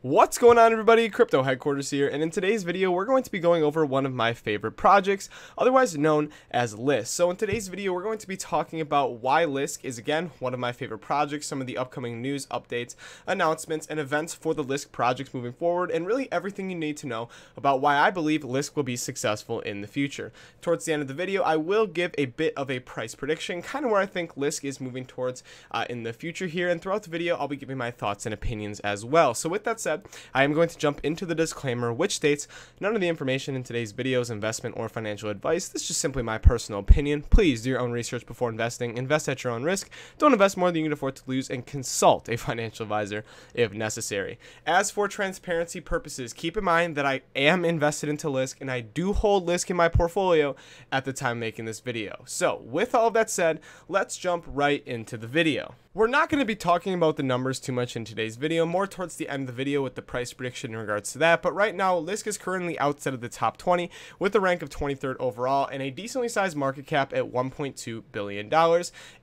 What's going on, everybody? Crypto Headquarters here, and in today's video we're going to be going over one of my favorite projects, otherwise known as Lisk. So in today's video we're going to be talking about why Lisk is again one of my favorite projects, some of the upcoming news, updates, announcements, and events for the Lisk projects moving forward, and really everything you need to know about why I believe Lisk will be successful in the future. Towards the end of the video I will give a bit of a price prediction, kind of where I think Lisk is moving towards in the future here, and throughout the video I'll be giving my thoughts and opinions as well. So with that said, I am going to jump into the disclaimer, which states none of the information in today's video is investment or financial advice. This is just simply my personal opinion. Please do your own research before investing. Invest at your own risk. Don't invest more than you can afford to lose, and consult a financial advisor if necessary. As for transparency purposes, keep in mind that I am invested into Lisk, and I do hold Lisk in my portfolio at the time making this video. So with all of that said, let's jump right into the video. We're not going to be talking about the numbers too much in today's video, more towards the end of the video with the price prediction in regards to that, but right now Lisk is currently outside of the top 20 with a rank of 23rd overall and a decently sized market cap at $1.2 billion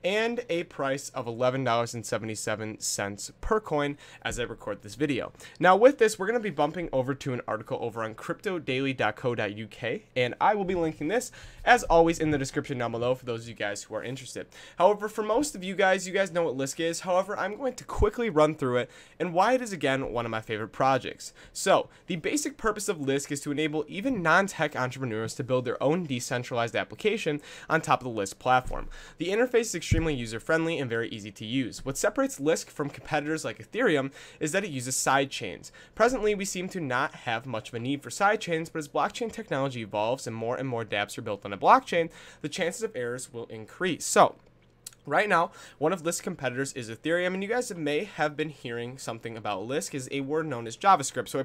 and a price of $11.77 per coin as I record this video. Now with this, we're going to be bumping over to an article over on cryptodaily.co.uk, and I will be linking this as always in the description down below for those of you guys who are interested. However, for most of you guys know what Lisk is. However, I'm going to quickly run through it and why it is again one of my favorite projects. So the basic purpose of Lisk is to enable even non-tech entrepreneurs to build their own decentralized application on top of the Lisk platform. The interface is extremely user-friendly and very easy to use. What separates Lisk from competitors like Ethereum is that it uses sidechains. Presently, we seem to not have much of a need for sidechains, but as blockchain technology evolves and more dApps are built on a blockchain, the chances of errors will increase. So right now, one of Lisk's competitors is Ethereum, and you guys may have been hearing something about Lisk is a word known as JavaScript. So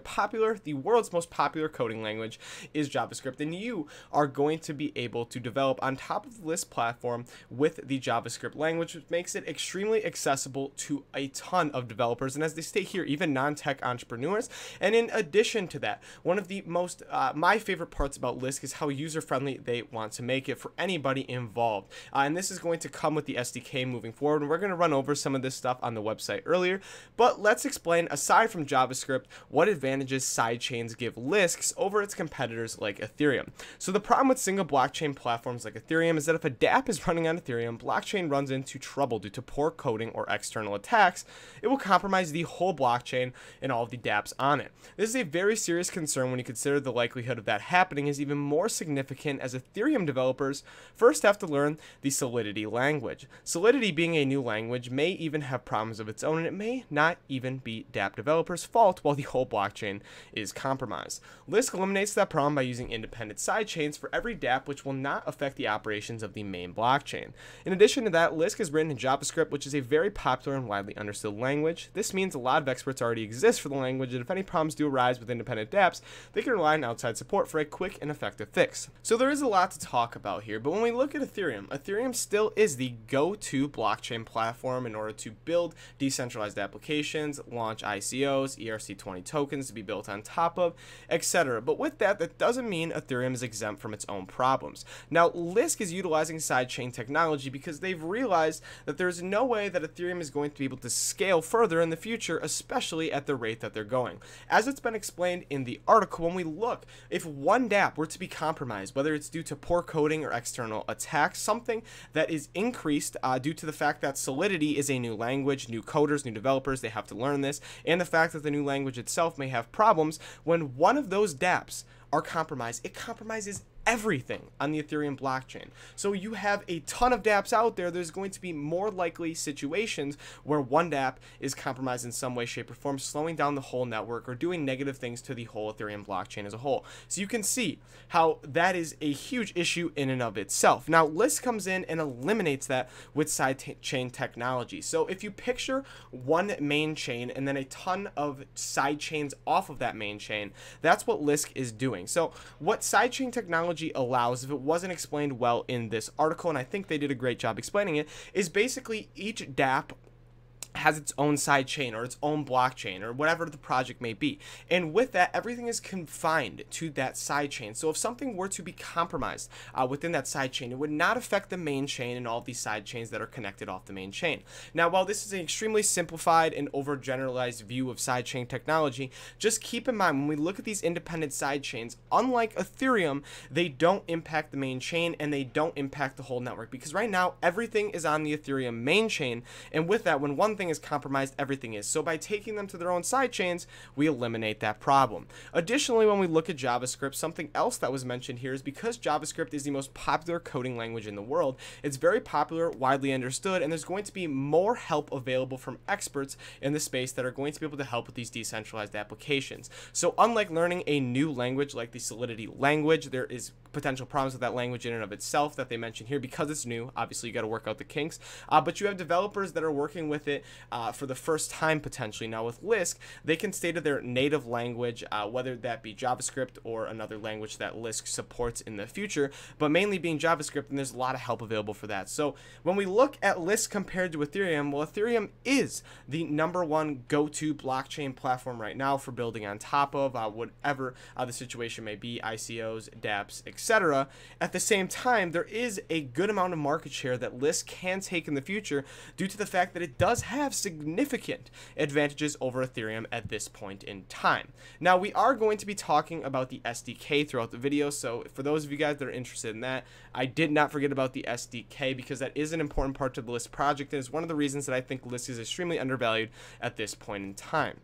the world's most popular coding language is JavaScript, and you are going to be able to develop on top of the Lisk platform with the JavaScript language, which makes it extremely accessible to a ton of developers, and as they state here, even non-tech entrepreneurs. And in addition to that, one of the most my favorite parts about Lisk is how user-friendly they want to make it for anybody involved, and this is going to come with the SDK moving forward, and we're going to run over some of this stuff on the website earlier, but let's explain, aside from JavaScript, what advantages sidechains give Lisk over its competitors like Ethereum. So the problem with single blockchain platforms like Ethereum is that if a dApp is running on Ethereum, blockchain runs into trouble due to poor coding or external attacks, it will compromise the whole blockchain and all of the dApps on it. This is a very serious concern when you consider the likelihood of that happening is even more significant, as Ethereum developers first have to learn the Solidity language. Solidity, being a new language, may even have problems of its own, and it may not even be dApp developers' fault while the whole blockchain is compromised. Lisk eliminates that problem by using independent sidechains for every dApp, which will not affect the operations of the main blockchain. In addition to that, Lisk is written in JavaScript, which is a very popular and widely understood language. This means a lot of experts already exist for the language, and if any problems do arise with independent dApps, they can rely on outside support for a quick and effective fix. So there is a lot to talk about here, but when we look at Ethereum still is the go-to blockchain platform in order to build decentralized applications, launch ICOs, ERC20 tokens to be built on top of, etc. But with that, that doesn't mean Ethereum is exempt from its own problems. Now, Lisk is utilizing sidechain technology because they've realized that there's no way that Ethereum is going to be able to scale further in the future, especially at the rate that they're going. As it's been explained in the article, when we look, if one dApp were to be compromised, whether it's due to poor coding or external attacks, something that is increased due to the fact that Solidity is a new language, new coders, new developers, they have to learn this, and the fact that the new language itself may have problems, when one of those dApps are compromised, it compromises everything on the Ethereum blockchain. So you have a ton of dApps out there, there's going to be more likely situations where one dApp is compromised in some way, shape, or form, slowing down the whole network or doing negative things to the whole Ethereum blockchain as a whole. So you can see how that is a huge issue in and of itself. Now, Lisk comes in and eliminates that with sidechain technology. So if you picture one main chain and then a ton of side chains off of that main chain, that's what Lisk is doing. So what sidechain technology allows, if it wasn't explained well in this article, and I think they did a great job explaining it, is basically each dApp has its own side chain or its own blockchain or whatever the project may be. And with that, everything is confined to that side chain. So if something were to be compromised within that side chain, it would not affect the main chain and all of these side chains that are connected off the main chain. Now, while this is an extremely simplified and overgeneralized view of sidechain technology, just keep in mind when we look at these independent side chains, unlike Ethereum, they don't impact the main chain and they don't impact the whole network, because right now everything is on the Ethereum main chain, and with that, when one thing is compromised, everything is. So by taking them to their own side chains, we eliminate that problem. Additionally, when we look at JavaScript, something else that was mentioned here is because JavaScript is the most popular coding language in the world, it's very popular, widely understood, and there's going to be more help available from experts in the space that are going to be able to help with these decentralized applications. So unlike learning a new language like the Solidity language, there is potential problems with that language in and of itself that they mention here because it's new. Obviously, you got to work out the kinks, but you have developers that are working with it for the first time potentially. Now with Lisk, they can stay to their native language, whether that be JavaScript or another language that Lisk supports in the future, but mainly being JavaScript, and there's a lot of help available for that. So when we look at Lisk compared to Ethereum, well, Ethereum is the #1 go-to blockchain platform right now for building on top of whatever the situation may be, ICOs, dApps, etc. At the same time, there is a good amount of market share that Lisk can take in the future due to the fact that it does have significant advantages over Ethereum at this point in time. Now, we are going to be talking about the SDK throughout the video, so for those of you guys that are interested in that, I did not forget about the SDK because that is an important part to the Lisk project and is one of the reasons that I think Lisk is extremely undervalued at this point in time.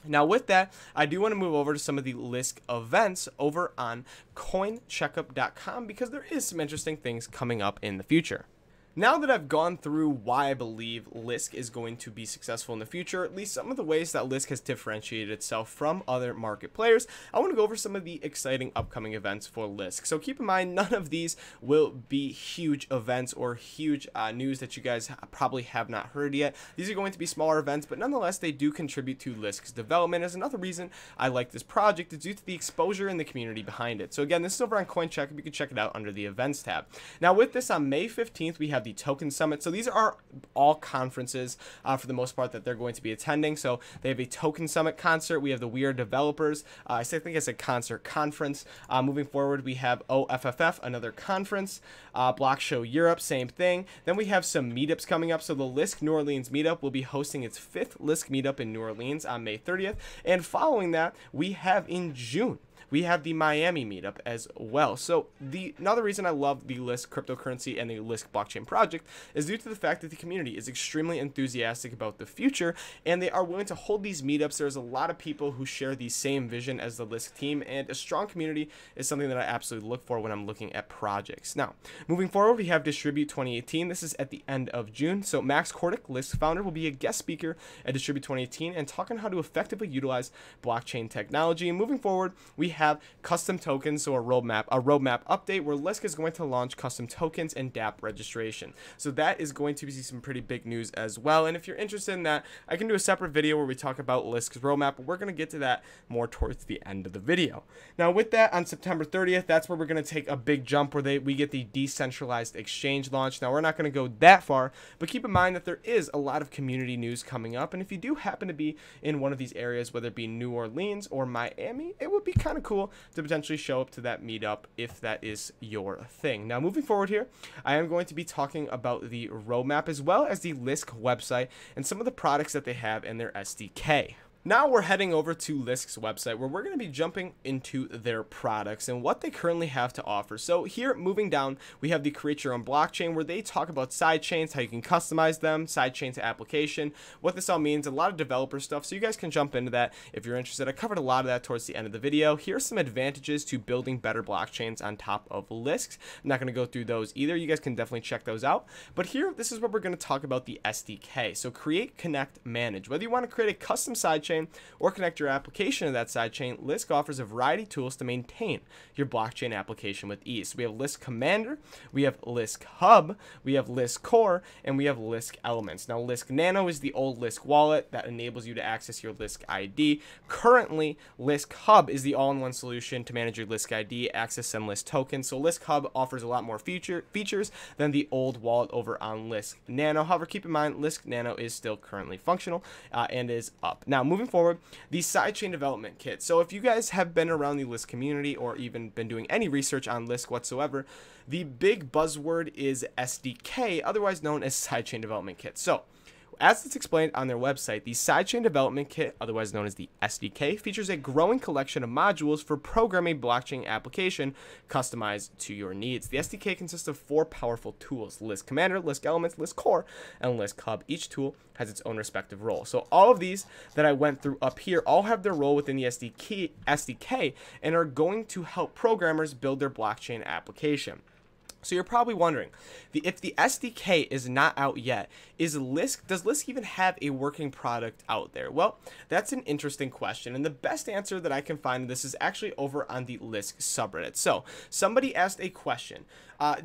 Now with that, I do want to move over to some of the Lisk events over on coincheckup.com because there is some interesting things coming up in the future. Now that I've gone through why I believe Lisk is going to be successful in the future, at least some of the ways that Lisk has differentiated itself from other market players, I want to go over some of the exciting upcoming events for Lisk. So keep in mind, none of these will be huge events or huge news that you guys probably have not heard yet. These are going to be smaller events, but nonetheless, they do contribute to Lisk's development. As another reason I like this project is due to the exposure and the community behind it. So again, this is over on CoinCheckup. You can check it out under the events tab. Now with this, on May 15th, we have the Token Summit. So these are all conferences for the most part that they're going to be attending. So they have a Token Summit concert. We have the We Are Developers. I think I said concert conference. Moving forward, we have OFFF, another conference. Block Show Europe, same thing. Then we have some meetups coming up. So the Lisk New Orleans meetup will be hosting its 5th Lisk meetup in New Orleans on May 30th. And following that, we have in June, we have the Miami meetup as well. So another reason I love the Lisk cryptocurrency and the Lisk blockchain project is due to the fact that the community is extremely enthusiastic about the future and they are willing to hold these meetups. There's a lot of people who share the same vision as the Lisk team, and a strong community is something that I absolutely look for when I'm looking at projects. Now, moving forward, we have Distribute 2018. This is at the end of June. So Max Kordic, Lisk founder, will be a guest speaker at Distribute 2018 and talking how to effectively utilize blockchain technology. And moving forward, we have custom tokens, so a roadmap update where Lisk is going to launch custom tokens and dApp registration. So that is going to be some pretty big news as well. And if you're interested in that, I can do a separate video where we talk about Lisk's roadmap, but we're going to get to that more towards the end of the video. Now with that, on September 30th, that's where we're going to take a big jump where we get the decentralized exchange launch. Now we're not going to go that far, but keep in mind that there is a lot of community news coming up. And if you do happen to be in one of these areas, whether it be New Orleans or Miami, it would be kind of cool to potentially show up to that meetup if that is your thing. Now moving forward here, I am going to be talking about the roadmap as well as the Lisk website and some of the products that they have in their SDK. Now we're heading over to Lisk's website where we're going to be jumping into their products and what they currently have to offer. So here, moving down, we have the Create Your Own Blockchain where they talk about sidechains, how you can customize them, sidechain to application, what this all means, a lot of developer stuff, so you guys can jump into that if you're interested. I covered a lot of that towards the end of the video. Here's some advantages to building better blockchains on top of Lisk. I'm not going to go through those either. You guys can definitely check those out. But here, this is where we're going to talk about the SDK. So create, connect, manage. Whether you want to create a custom sidechain sidechain or connect your application to that sidechain, Lisk offers a variety of tools to maintain your blockchain application with ease. So we have Lisk Commander, we have Lisk Hub, we have Lisk Core, and we have Lisk Elements. Now, Lisk Nano is the old Lisk wallet that enables you to access your Lisk ID. Currently, Lisk Hub is the all-in-one solution to manage your Lisk ID, access, and Lisk tokens. So Lisk Hub offers a lot more features than the old wallet over on Lisk Nano. However, keep in mind, Lisk Nano is still currently functional and is up. Now, moving forward, the sidechain development kit. So if you guys have been around the Lisk community or even been doing any research on Lisk whatsoever, the big buzzword is SDK, otherwise known as sidechain development kit. So as it's explained on their website, the Sidechain Development Kit, otherwise known as the SDK, features a growing collection of modules for programming blockchain application customized to your needs. The SDK consists of 4 powerful tools: Lisk Commander, Lisk Elements, Lisk Core, and Lisk Hub. Each tool has its own respective role. So all of these that I went through up here all have their role within the SDK and are going to help programmers build their blockchain application. So you're probably wondering, if the SDK is not out yet, does Lisk even have a working product out there? Well, that's an interesting question, and the best answer that I can find to this is actually over on the Lisk subreddit. So somebody asked a question: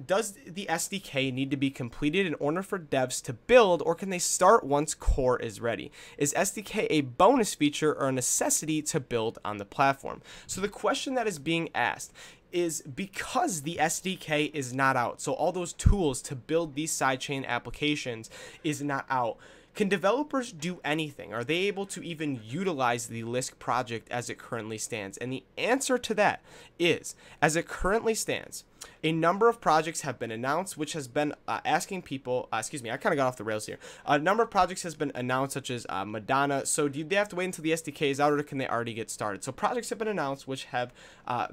does the SDK need to be completed in order for devs to build, or can they start once core is ready? Is SDK a bonus feature or a necessity to build on the platform? So the question that is being asked is, because the SDK is not out, so all those tools to build these sidechain applications is not out, can developers do anything? Are they able to even utilize the Lisk project as it currently stands? And the answer to that is, as it currently stands, a number of projects have been announced, which has been asking people, excuse me, I kind of got off the rails here. A number of projects has been announced, such as Madonna. So do they have to wait until the SDK is out, or can they already get started? So projects have been announced, which have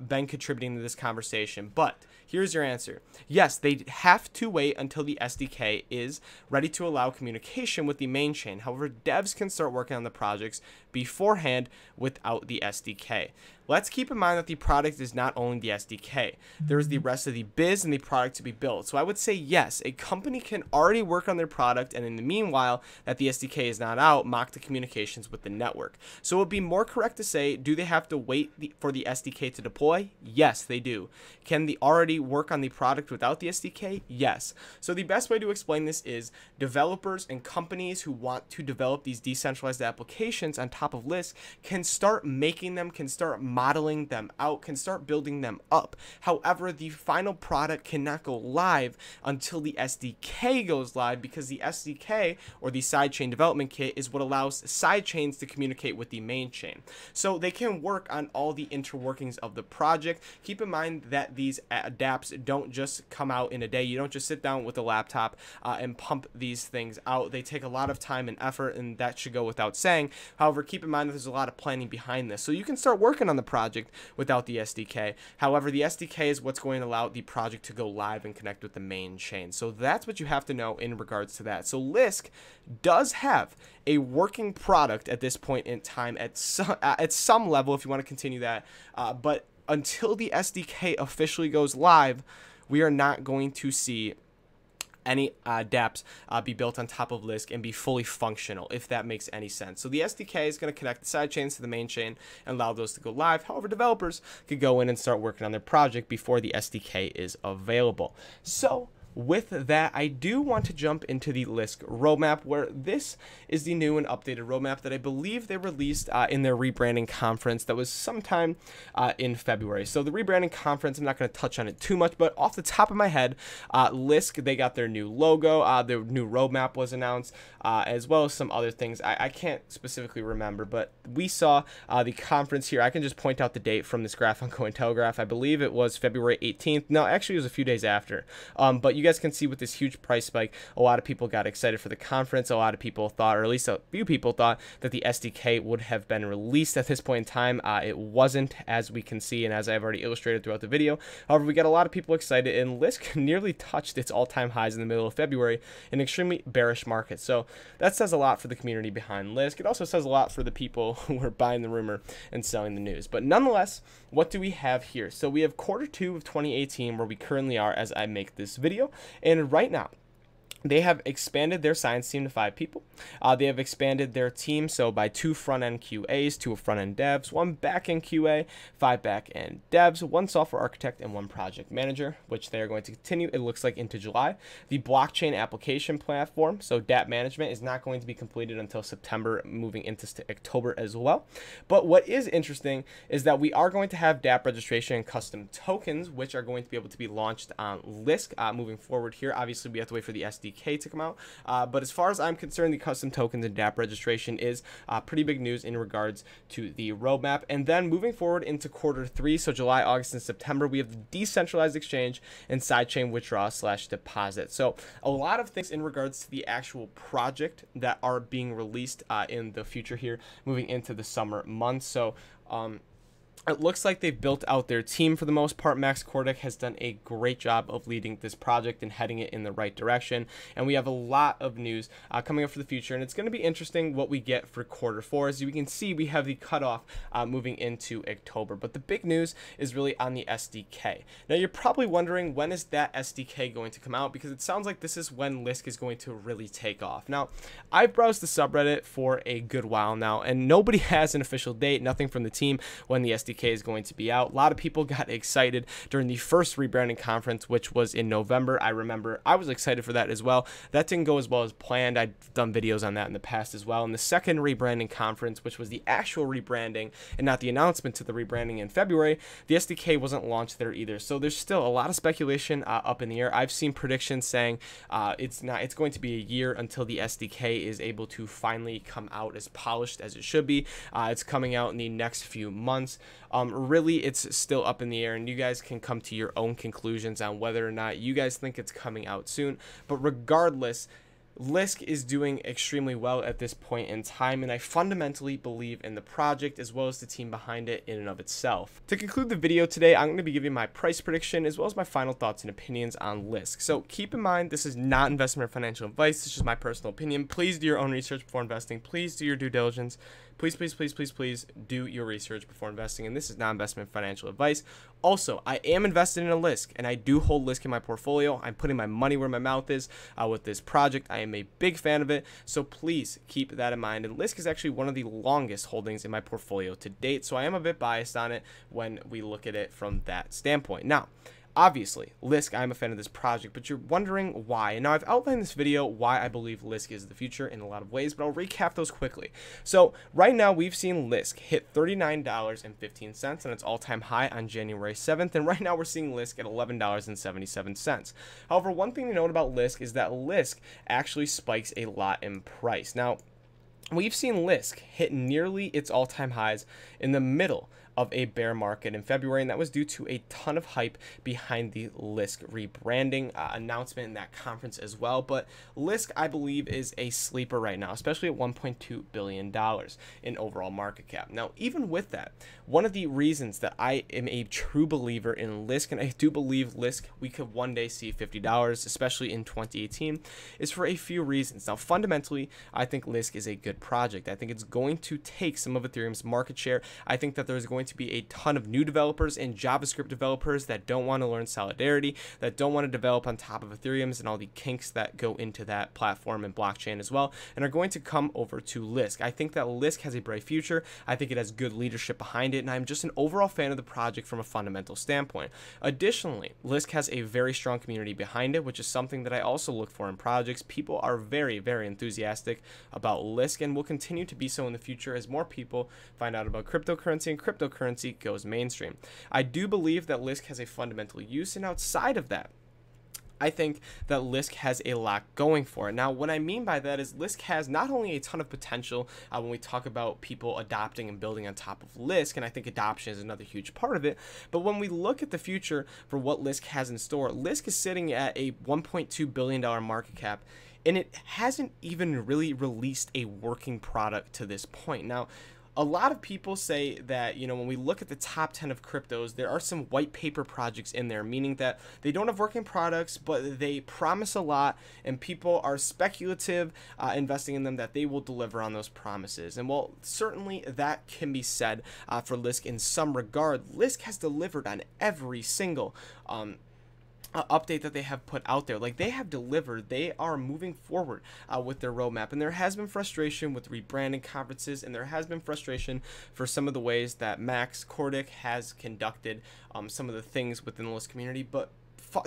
been contributing to this conversation. But here's your answer. Yes, they have to wait until the SDK is ready to allow communication with the main chain. However, devs can start working on the projects beforehand without the SDK. Let's keep in mind that the product is not only the SDK. There's the rest of the biz and the product to be built. So I would say yes, a company can already work on their product, and in the meanwhile that the SDK is not out, mock the communications with the network. So it would be more correct to say, do they have to wait for the SDK to deploy? Yes, they do. Can they already work on the product without the SDK? Yes. So the best way to explain this is, developers and companies who want to develop these decentralized applications on top of Lisk can start making them, can start modeling them out, can start building them up. However, the final product cannot go live until the SDK goes live, because the SDK, or the Sidechain Development Kit, is what allows sidechains to communicate with the main chain. So they can work on all the interworkings of the project. Keep in mind that these dApps don't just come out in a day. You don't just sit down with a laptop and pump these things out. They take a lot of time and effort, and that should go without saying. However, keep in mind that there's a lot of planning behind this. So you can start working on the project without the SDK. However, the SDK is what's going to allow the project to go live and connect with the main chain. So that's what you have to know in regards to that. So Lisk does have a working product at this point in time at some level, if you want to continue that. But until the SDK officially goes live, we are not going to see any dApps be built on top of Lisk and be fully functional, if that makes any sense. So the SDK is going to connect the side chains to the main chain and allow those to go live. However, developers could go in and start working on their project before the SDK is available. So with that, I do want to jump into the Lisk roadmap, where this is the new and updated roadmap that I believe they released in their rebranding conference that was sometime in February. So the rebranding conference, I'm not going to touch on it too much, but off the top of my head, Lisk, they got their new logo, their new roadmap was announced, as well as some other things. I can't specifically remember, but we saw the conference here. I can just point out the date from this graph on Cointelegraph. I believe it was February 18th. No, actually it was a few days after. But you guys can see with this huge price spike, a lot of people got excited for the conference. A lot of people thought, or at least a few people thought, that the SDK would have been released at this point in time. It wasn't, as we can see, and as I've already illustrated throughout the video. However, we got a lot of people excited, and Lisk nearly touched its all-time highs in the middle of February in an extremely bearish market. So that says a lot for the community behind Lisk. It also says a lot for the people who are buying the rumor and selling the news. But nonetheless, what do we have here? So we have Q2 of 2018, where we currently are as I make this video. And right now, They have expanded their science team to 5 people. They have expanded their team, so by 2 front-end QAs, 2 front-end devs, 1 back-end QA, 5 back-end devs, 1 software architect, and 1 project manager, which they are going to continue, it looks like, into July. The blockchain application platform, so DApp management, is not going to be completed until September, moving into October as well. But what is interesting is that we are going to have DApp registration and custom tokens, which are going to be able to be launched on Lisk moving forward here. Obviously, we have to wait for the SDK to come out, but as far as I'm concerned, the custom tokens and DApp registration is pretty big news in regards to the roadmap. And then moving forward into Q3, so July, August, and September, we have the decentralized exchange and sidechain withdrawal / deposit. So a lot of things in regards to the actual project that are being released in the future here, moving into the summer months. So it looks like they've built out their team for the most part. Max Kordek has done a great job of leading this project and heading it in the right direction. And we have a lot of news coming up for the future. And it's going to be interesting what we get for Q4. As you can see, we have the cutoff moving into October. But the big news is really on the SDK. Now, you're probably wondering, when is that SDK going to come out? Because it sounds like this is when Lisk is going to really take off. Now, I've browsed the subreddit for a good while now, and nobody has an official date, nothing from the team when the SDK is going to be out. A lot of people got excited during the first rebranding conference, which was in November. I remember I was excited for that as well. That didn't go as well as planned. I've done videos on that in the past as well. And the second rebranding conference, which was the actual rebranding and not the announcement to the rebranding in February, the SDK wasn't launched there either. So there's still a lot of speculation up in the air. I've seen predictions saying it's going to be a year until the SDK is able to finally come out as polished as it should be. It's coming out in the next few months. Really, it's still up in the air, and you guys can come to your own conclusions on whether or not you guys think it's coming out soon. But regardless, Lisk is doing extremely well at this point in time, and I fundamentally believe in the project as well as the team behind it in and of itself. To conclude the video today, I'm going to be giving my price prediction as well as my final thoughts and opinions on Lisk. So keep in mind, this is not investment or financial advice. This is just my personal opinion. Please do your own research before investing. Please do your due diligence. Please, please, please, please, please do your research before investing. And this is not investment financial advice. Also, I am invested in a Lisk, and I do hold Lisk in my portfolio. I'm putting my money where my mouth is with this project. I am a big fan of it, so please keep that in mind. And Lisk is actually one of the longest holdings in my portfolio to date, so I am a bit biased on it when we look at it from that standpoint. Now, obviously, Lisk, I'm a fan of this project, but you're wondering why. And now I've outlined in this video why I believe Lisk is the future in a lot of ways, but I'll recap those quickly. So right now we've seen Lisk hit $39.15 on its all-time high on January 7th, and right now we're seeing Lisk at $11.77. However, one thing to note about Lisk is that Lisk actually spikes a lot in price. Now, we've seen Lisk hit nearly its all-time highs in the middle of a bear market in February, and that was due to a ton of hype behind the Lisk rebranding announcement in that conference as well. But Lisk, I believe, is a sleeper right now, especially at $1.2 billion in overall market cap. Now, even with that, one of the reasons that I am a true believer in Lisk, and I do believe Lisk, we could one day see $50, especially in 2018, is for a few reasons. Now, fundamentally, I think Lisk is a good project. I think it's going to take some of Ethereum's market share. I think that there's going to be a ton of new developers and JavaScript developers that don't want to learn Solidarity, that don't want to develop on top of Ethereum's and all the kinks that go into that platform and blockchain as well, and are going to come over to Lisk. I think that Lisk has a bright future. I think it has good leadership behind it, and I'm just an overall fan of the project from a fundamental standpoint. Additionally, Lisk has a very strong community behind it, which is something that I also look for in projects. People are very, very enthusiastic about Lisk, and will continue to be so in the future as more people find out about cryptocurrency and cryptocurrency goes mainstream. I do believe that Lisk has a fundamental use, and outside of that, I think that Lisk has a lot going for it. Now, what I mean by that is Lisk has not only a ton of potential when we talk about people adopting and building on top of Lisk, and I think adoption is another huge part of it, but when we look at the future for what Lisk has in store, Lisk is sitting at a $1.2 billion market cap, and it hasn't even really released a working product to this point. Now, a lot of people say that, you know, when we look at the top 10 of cryptos, there are some white paper projects in there, meaning that they don't have working products, but they promise a lot, and people are speculative investing in them that they will deliver on those promises. And while certainly that can be said for Lisk in some regard, Lisk has delivered on every single update that they have put out there. Like, they have delivered. They are moving forward with their roadmap, and there has been frustration with rebranding conferences, and there has been frustration for some of the ways that Max Cordic has conducted some of the things within the Lisk community, but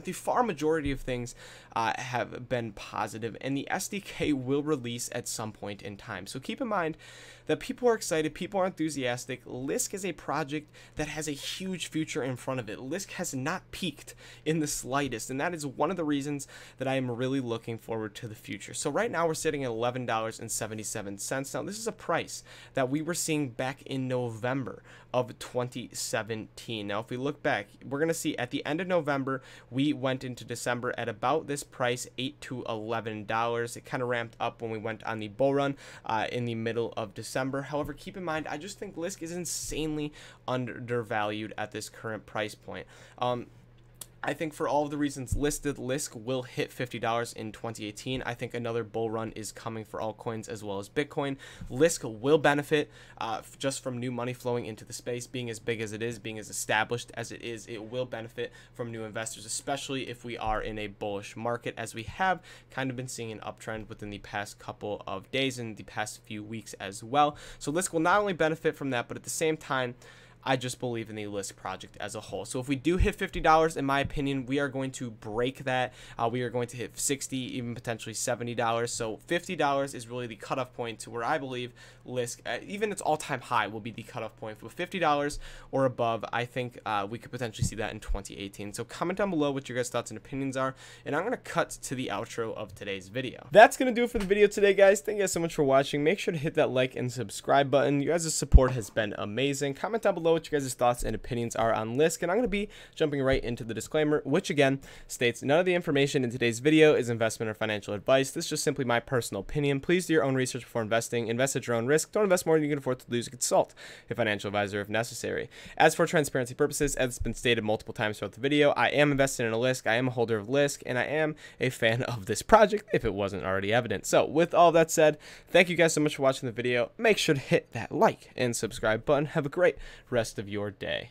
the far majority of things have been positive, and the SDK will release at some point in time. So keep in mind that people are excited, people are enthusiastic. Lisk is a project that has a huge future in front of it. Lisk has not peaked in the slightest, and that is one of the reasons that I am really looking forward to the future. So right now we're sitting at $11.77. Now this is a price that we were seeing back in November of 2017. Now if we look back, we're going to see at the end of November, we went into December at about this price, $8 to $11. It kind of ramped up when we went on the bull run in the middle of December. However, keep in mind, I just think Lisk is insanely undervalued at this current price point. I think for all of the reasons listed, Lisk will hit $50 in 2018. I think another bull run is coming for altcoins as well as Bitcoin. Lisk will benefit just from new money flowing into the space, being as big as it is, being as established as it is. It will benefit from new investors, especially if we are in a bullish market, as we have kind of been seeing an uptrend within the past couple of days and the past few weeks as well. So Lisk will not only benefit from that, but at the same time, I just believe in the Lisk project as a whole. So if we do hit $50, in my opinion, we are going to break that. We are going to hit $60, even potentially $70. So $50 is really the cutoff point to where I believe Lisk, even its all-time high, will be the cutoff point. For $50 or above, I think we could potentially see that in 2018. So comment down below what your guys' thoughts and opinions are, and I'm going to cut to the outro of today's video. That's going to do it for the video today, guys. Thank you guys so much for watching. Make sure to hit that like and subscribe button. You guys' support has been amazing. Comment down below what your guys' thoughts and opinions are on Lisk, and I'm going to be jumping right into the disclaimer, which again states none of the information in today's video is investment or financial advice. This is just simply my personal opinion. Please do your own research before investing. Invest at your own risk. Don't invest more than you can afford to lose. Consult a financial advisor if necessary. As for transparency purposes, as it's been stated multiple times throughout the video, I am invested in a Lisk. I am a holder of Lisk, and I am a fan of this project if it wasn't already evident. So with all that said, thank you guys so much for watching the video. Make sure to hit that like and subscribe button. Have a great rest of your day.